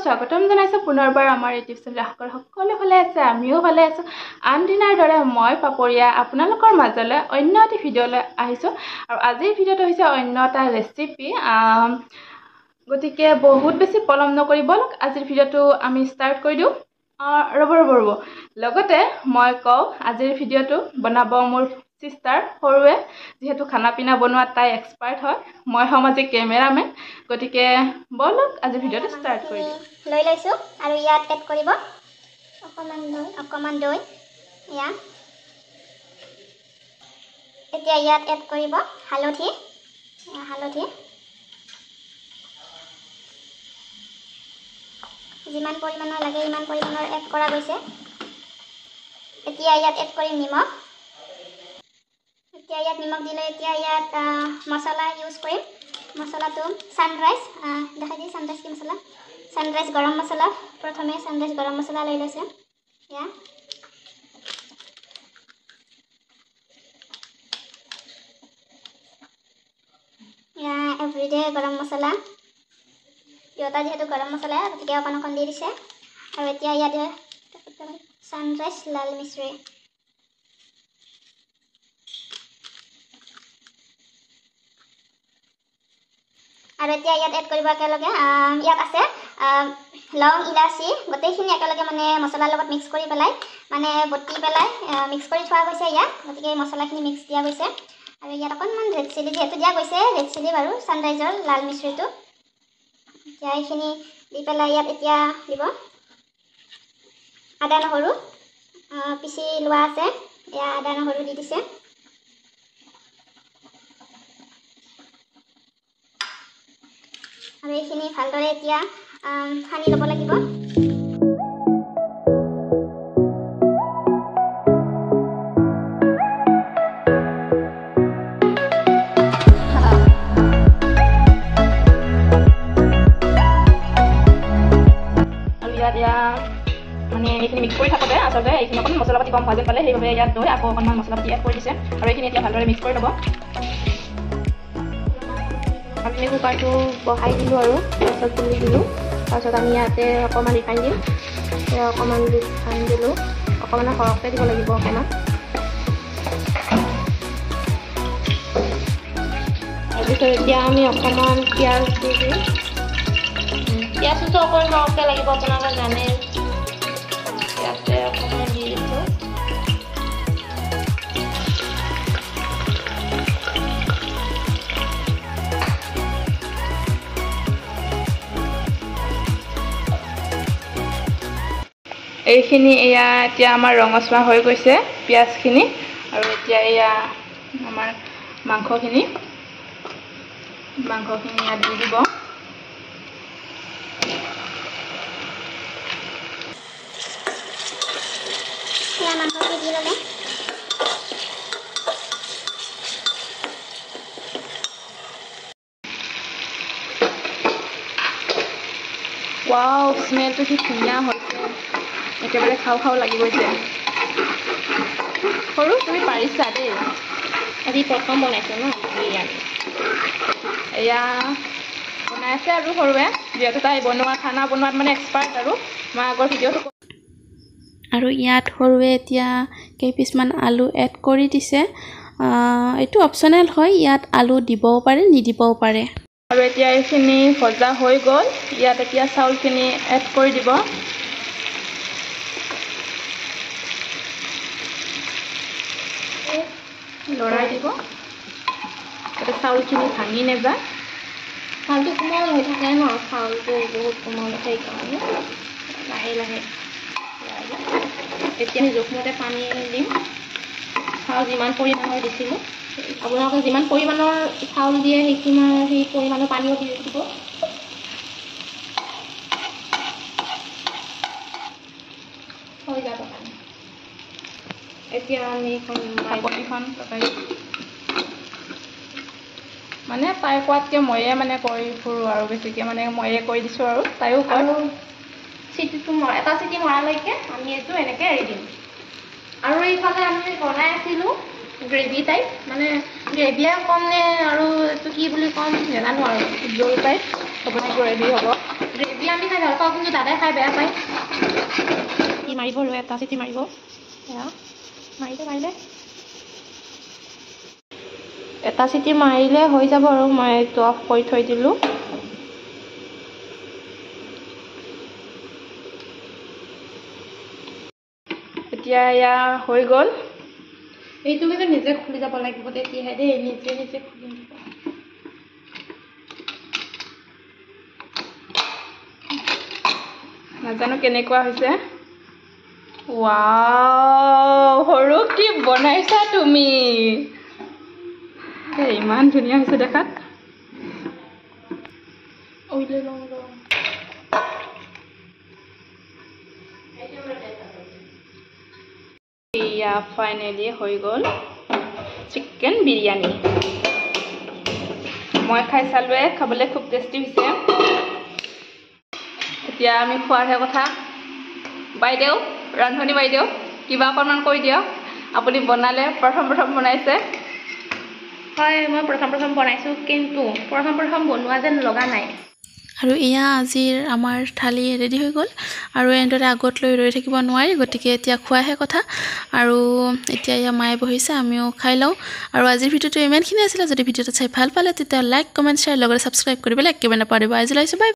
স্বাগতম জনাইছো পুনৰবাৰ আমাৰ ইউটিউব চেনেল সকলো ভালে আছে আমিও ভালে আছো আন দিনাৰ দৰে মই পাপৰিয়া আপোনালোকৰ মাজলৈ অন্য এটা ভিডিঅ'লৈ আহিছো আৰু আজিৰ ভিডিঅ'টো হৈছে অন্য এটা ৰেচিপি গতিকে বহুত বেছি পলম নকৰি বলক আজিৰ ভিডিঅ'টো আমি ষ্টাৰ্ট কৰি দিওঁ ৰব লগতে মই কওঁ আজিৰ ভিডিঅ'টো বনাব মোৰ সিস্টাৰ সৰুৱে যেহেতু খানা পিনা বনোৱাত তাই এক্সপাৰ্ট হয় মই সমাজে কেমেৰামেন গতিকে বলক আজি ভিডিঅ'টো ষ্টাৰ্ট কৰি দিওঁ লৈ লৈছো আৰু ইয়াত এড কৰিব অকমান দৈ এতিয়া ইয়াত এড কৰিব হালধি যিমান পৰিমাণৰ লাগে ইমান পৰিমাণৰ এড কৰা গৈছে এতিয়া ইয়াত এড কৰিম নিমখ দিলে এতিয়া ইয়াত মছলা ইউজ কৰিম মছলাটো সানৰাইজ দেখাই দিই সানৰাইজ কি মছলা সানৰাইজ গৰম মছলা প্ৰথমে সানৰাইজ গৰম মছলা লৈ লৈছে এভৰিডে গৰম মছলা দেউতা যেহেতু গৰম মছলা গতিকে অকণ দি দিছে আৰু এতিয়া ইয়াতে সানৰাইজ লাল মিশ্ৰি আৰু এতিয়া ইয়াত এড কৰিব একেলগে ইয়াত আছে লং ইলাচি গোটেইখিনি একেলগে মানে মছলাৰ লগত মিক্স কৰি পেলাই মানে বটি পেলাই মিক্স কৰি থোৱা গৈছে ইয়াত গতিকে মছলাখিনি মিক্স দিয়া গৈছে আৰু ইয়াত অকণমান ৰেড চিলি যেহেতু দিয়া গৈছে ৰেড চিলি বাৰু সানৰাইজৰ লাল মিশ্ৰিটো এতিয়া এইখিনি দি পেলাই ইয়াত এতিয়া দিব আদা নহৰু পিচি লোৱা আছে এয়া আদা নহৰু দি দিছে আৰু এইখিনি ভালদৰে এতিয়া সানি ল'ব লাগিব মানে এইখিনি মিক্স কৰি থাকোঁতে আচলতে এইখিনি অকণমান মছলা পাতি কম হোৱা যেন পালে সেইবাবে ইয়াত দৈ আকৌ অকণমান মছলা পাতি এড কৰি দিছে আৰু এইখিনি এতিয়া ভালদৰে মিক্স কৰি ল'ব আমি কুকাৰটো বহাই দিলোঁ আৰু তাৰপিছত তুলি দিলোঁ তাৰপিছত আমি ইয়াতে অকণমান ৰিফাইন দিম অকণমান ৰিফাইন দিলোঁ অকণমান সৰহকৈ দিব লাগিব অকণমান তাৰপিছত এতিয়া আমি অকণমান পিঁয়াজ দি দিম পিঁয়াজটোতো অকণমান সৰহকৈ লাগিব আপোনালোকে জানে ইয়াতে অকণমান দি দিছোঁ এইখিনি এয়া এতিয়া আমাৰ ৰঙচুৱা হৈ গৈছে পিঁয়াজখিনি আৰু এতিয়া এয়া আমাৰ মাংসখিনি ইয়াত দি দিব মাংসটো দি ল'লে ৱাও স্মেলটো কি ধুনীয়া হৈছে একেবাৰে খাওঁ লাগি গৈছে সৰু তুমি পাৰিছা দেই আজি প্ৰথম বনাইছে ন বিৰিয়ানী এয়া বনাই আছে আৰু সৰুৱে যিহেতু তাই খানা বনোৱাত মানে এক্সপাৰ্ট আৰু মই আগৰ ভিডিঅ'টো আৰু ইয়াত সৰুৱে এতিয়া কেইপিচমান আলু এড কৰি দিছে এইটো অপশ্যনেল হয় ইয়াত আলু দিবও পাৰে নিদিবও পাৰে আৰু এতিয়া এইখিনি ভজা হৈ গ'ল ইয়াত এতিয়া চাউলখিনি এড কৰি দিব লৰাই দিব যাতে চাউলখিনি ভাঙি নাযায় চাউলটো কোমল হৈ থাকে ন চাউলটো বহুত কোমল সেইকাৰণে লাহে এতিয়া আমি জোখমতে পানী দিম চাউল যিমান পৰিমাণৰ দিছিলোঁ আপোনালোকে যিমান পৰিমাণৰ চাউল দিয়ে সেই পৰিমাণৰ পানীও দি দিব হৈ যাব পানী এতিয়া আমি এখন তৰকাৰী মানে তাই কোৱাতকৈ ময়ে মানে কৰি ফুৰোঁ আৰু বেছিকৈ মানে ময়ে কৰি দিছোঁ আৰু তাইও কয় চিটিটো এটা চিটি মৰালৈকে আমি এইটো এনেকৈ এৰি দিম আৰু এইফালে আমি বনাই আছিলোঁ গ্ৰেভি টাইপ মানে গ্ৰেভিয়ে কম নে আৰু এইটো কি বুলি ক'ম নাজানো আৰু জোল টাইপ বনাই ৰেডি হ'ব গ্ৰেভি আমি খাই ভাল পাওঁ কিন্তু দাদাই খাই বেয়া পায় কি মাৰিব আৰু এটা চিটি মাৰিব এয়া মাৰিলে এটা চিটি মাৰিলে হৈ যাব আৰু মই এইটো অফ কৰি থৈ দিলোঁ এতিয়া এয়া হৈ গ'ল এইটো কিন্তু নিজে খুলি যাব লাগিব তেতিয়াহে দেই নিজে খুলি নাজানো কেনেকুৱা হৈছে ৱাও সৰু কি বনাইছা তুমি ইমান ধুনীয়া হৈছে দেখাত ওইলে লওঁ এয়া ফাইনেলি হৈ গ'ল চিকেন বিৰিয়ানী মই খাই চালোৱে খাবলৈ খুব টেষ্টি হৈছে এতিয়া আমি খোৱাৰহে কথা বাইদেউ ৰান্ধনী বাইদেউ কিবা অকণমান কৈ দিয়ক আপুনি বনালে প্ৰথম বনাইছে হয় মই প্ৰথম বনাইছোঁ কিন্তু প্ৰথম বনোৱা যেন লগা নাই আৰু এয়া আজিৰ আমাৰ থালি ৰেডি হৈ গ'ল আৰু এনেদৰে আগত লৈ ৰৈ থাকিব নোৱাৰি গতিকে এতিয়া খোৱাহে কথা আৰু এতিয়া এয়া মায়ে বহিছে আমিও খাই লওঁ আৰু আজিৰ ভিডিঅ'টো ইমানখিনি আছিলে যদি ভিডিঅ'টো চাই ভাল পালে তেতিয়া লাইক কমেণ্ট শ্বেয়াৰ লগতে ছাবস্ক্ৰাইব কৰিবলৈ একেবাৰে নাপাহৰিব আজিলৈ বাই